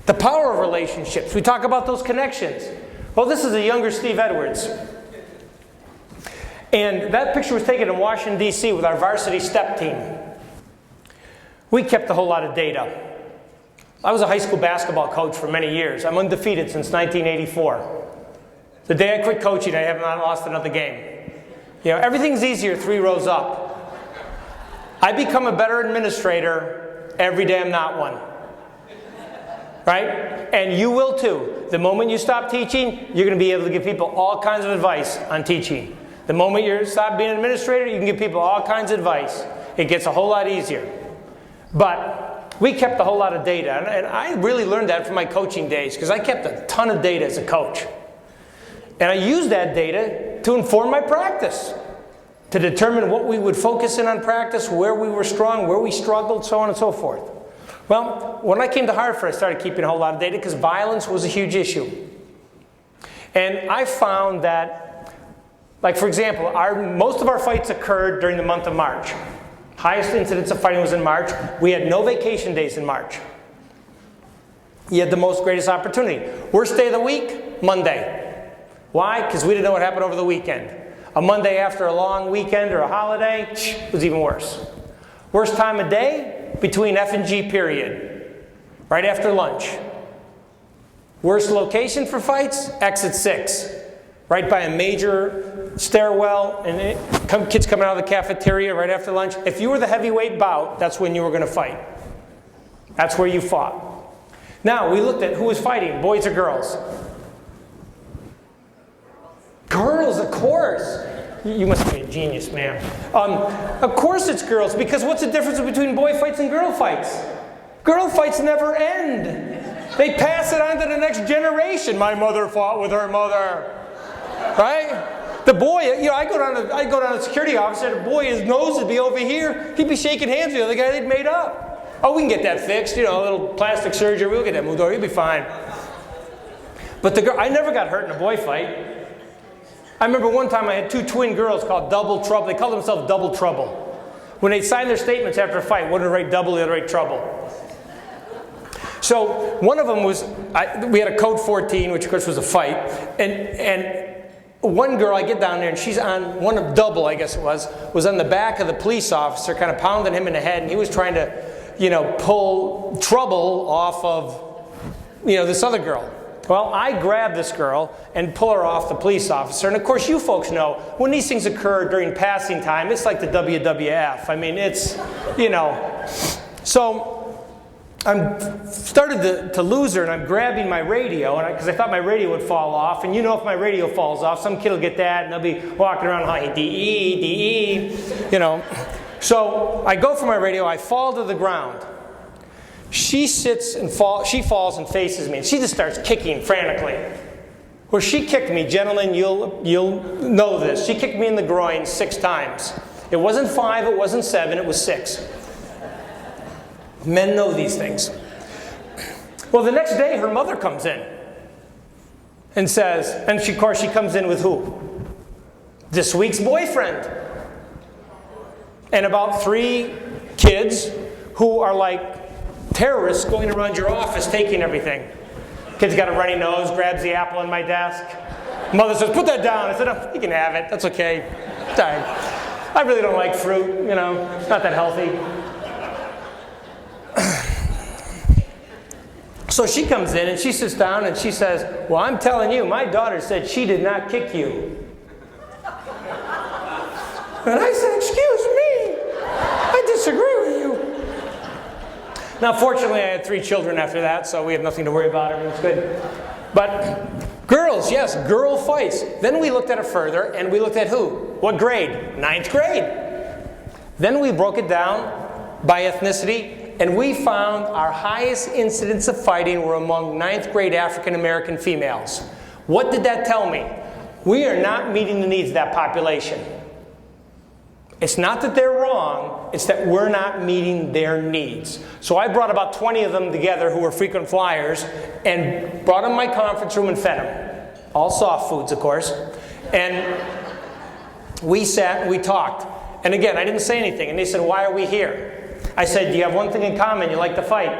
The power of relationships. We talk about those connections. Well, this is a younger Steve Edwards. And that picture was taken in Washington, D.C. with our varsity step team. We kept a whole lot of data. I was a high school basketball coach for many years. I'm undefeated since 1984. The day I quit coaching, I have not lost another game. You know, everything's easier 3 rows up. I become a better administrator every day I'm not one. Right? And you will too. The moment you stop teaching, you're going to be able to give people all kinds of advice on teaching. The moment you stop being an administrator, you can give people all kinds of advice. It gets a whole lot easier. But we kept a whole lot of data. And I really learned that from my coaching days because I kept a ton of data as a coach. And I used that data to inform my practice, to determine what we would focus in on practice, where we were strong, where we struggled, so on and so forth. Well, when I came to Hartford, I started keeping a whole lot of data because violence was a huge issue. And I found that, like for example, most of our fights occurred during the month of March. Highest incidence of fighting was in March. We had no vacation days in March. You had the most greatest opportunity. Worst day of the week, Monday. Why? Because we didn't know what happened over the weekend. A Monday after a long weekend or a holiday was even worse. Worst time of day? Between F and G period. Right after lunch. Worst location for fights? Exit 6. Right by a major stairwell and kids coming out of the cafeteria right after lunch. If you were the heavyweight bout, that's when you were going to fight. That's where you fought. Now, we looked at who was fighting, boys or girls. Girls, of course. You must be a genius, man. Of course it's girls, because what's the difference between boy fights and girl fights? Girl fights never end. They pass it on to the next generation. My mother fought with her mother. Right? The boy, you know, I go down to the security office, and the boy, his nose would be over here. He'd be shaking hands with the other guy they'd made up. Oh, we can get that fixed, you know, a little plastic surgery, we'll get that moved over, he'll be fine. But the girl, I never got hurt in a boy fight. I remember one time I had 2 twin girls called Double Trouble. They called themselves Double Trouble. When they signed their statements after a fight, one would write double, the other write trouble. So one of them was, we had a code 14, which of course was a fight. And one girl, I get down there and she's on, one of double, I guess it was on the back of the police officer, kind of pounding him in the head. And he was trying to, you know, pull trouble off of, you know, this other girl. Well, I grab this girl and pull her off the police officer. And of course, you folks know, when these things occur during passing time, it's like the WWF. I mean, it's, you know. So I'm started to lose her, and I'm grabbing my radio, because I thought my radio would fall off. And you know, if my radio falls off, some kid will get that, and they'll be walking around like, D-E, D-E, you know. So I go for my radio, I fall to the ground. She sits and she falls and faces me, and she just starts kicking frantically. Well, she kicked me, gentlemen, you'll know this. She kicked me in the groin 6 times. It wasn't 5, it wasn't 7, it was 6. Men know these things. Well, the next day, her mother comes in and says, and she, of course, she comes in with who? This week's boyfriend. And about 3 kids who are like terrorists going around your office taking everything. Kid's got a runny nose, grabs the apple on my desk. Mother says, put that down. I said, oh, you can have it. That's okay. It's all right. I really don't like fruit, you know. It's not that healthy. So she comes in and she sits down and she says, well, I'm telling you, my daughter said she did not kick you. And I said, excuse me, I disagree with you. Now, fortunately, I had 3 children after that, so we have nothing to worry about. Everything's good. But girls, yes, girl fights. Then we looked at it further, and we looked at who? What grade? 9th grade. Then we broke it down by ethnicity, and we found our highest incidence of fighting were among 9th grade African American females. What did that tell me? We are not meeting the needs of that population. It's not that they're wrong, it's that we're not meeting their needs. So I brought about 20 of them together who were frequent flyers and brought them in my conference room and fed them. All soft foods, of course. And we sat and we talked. And again, I didn't say anything. And they said, why are we here? I said, you have one thing in common, you like to fight.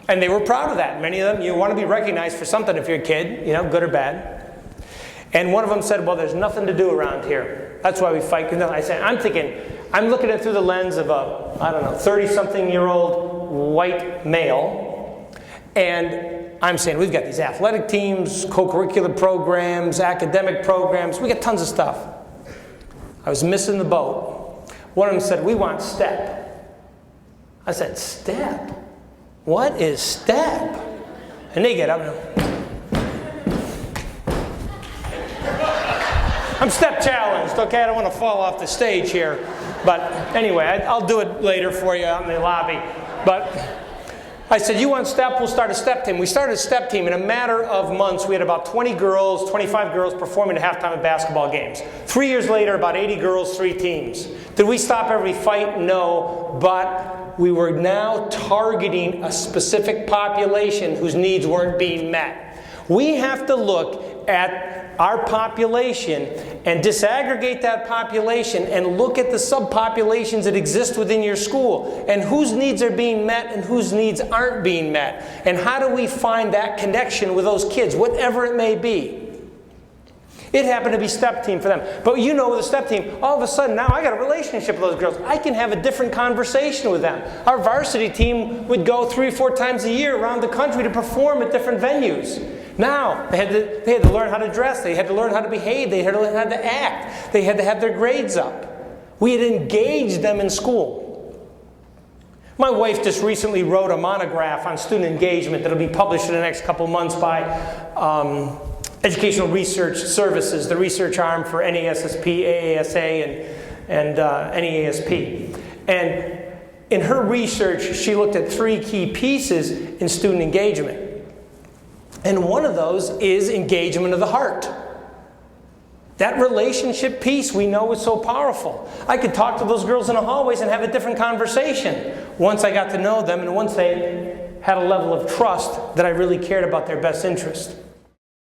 And they were proud of that. Many of them, you want to be recognized for something if you're a kid, good or bad. And one of them said, well, there's nothing to do around here. That's why we fight. I said, I'm looking at it through the lens of a, 30-something-year-old white male. And I'm saying, we've got these athletic teams, co-curricular programs, academic programs. We got tons of stuff. I was missing the boat. One of them said, we want STEP. I said, STEP? What is STEP? And they get up and I'm step challenged, okay? I don't want to fall off the stage here. But anyway, I'll do it later for you out in the lobby. But I said, you want STEP? We'll start a STEP team. We started a STEP team. In a matter of months, we had about 20 girls, 25 girls performing at halftime at basketball games. 3 years later, about 80 girls, 3 teams. Did we stop every fight? No. But we were now targeting a specific population whose needs weren't being met. We have to look at our population and disaggregate that population and look at the subpopulations that exist within your school and whose needs are being met and whose needs aren't being met. And how do we find that connection with those kids, whatever it may be. It happened to be STEP team for them. But with the STEP team, all of a sudden now I got a relationship with those girls. I can have a different conversation with them. Our varsity team would go 3 or 4 times a year around the country to perform at different venues. Now, they had to learn how to dress. They had to learn how to behave. They had to learn how to act. They had to have their grades up. We had engaged them in school. My wife just recently wrote a monograph on student engagement that will be published in the next couple months by Educational Research Services, the research arm for NASSP, AASA, and NEASP. And in her research, she looked at 3 key pieces in student engagement. And one of those is engagement of the heart. That relationship piece we know is so powerful. I could talk to those girls in the hallways and have a different conversation once I got to know them and once they had a level of trust that I really cared about their best interest.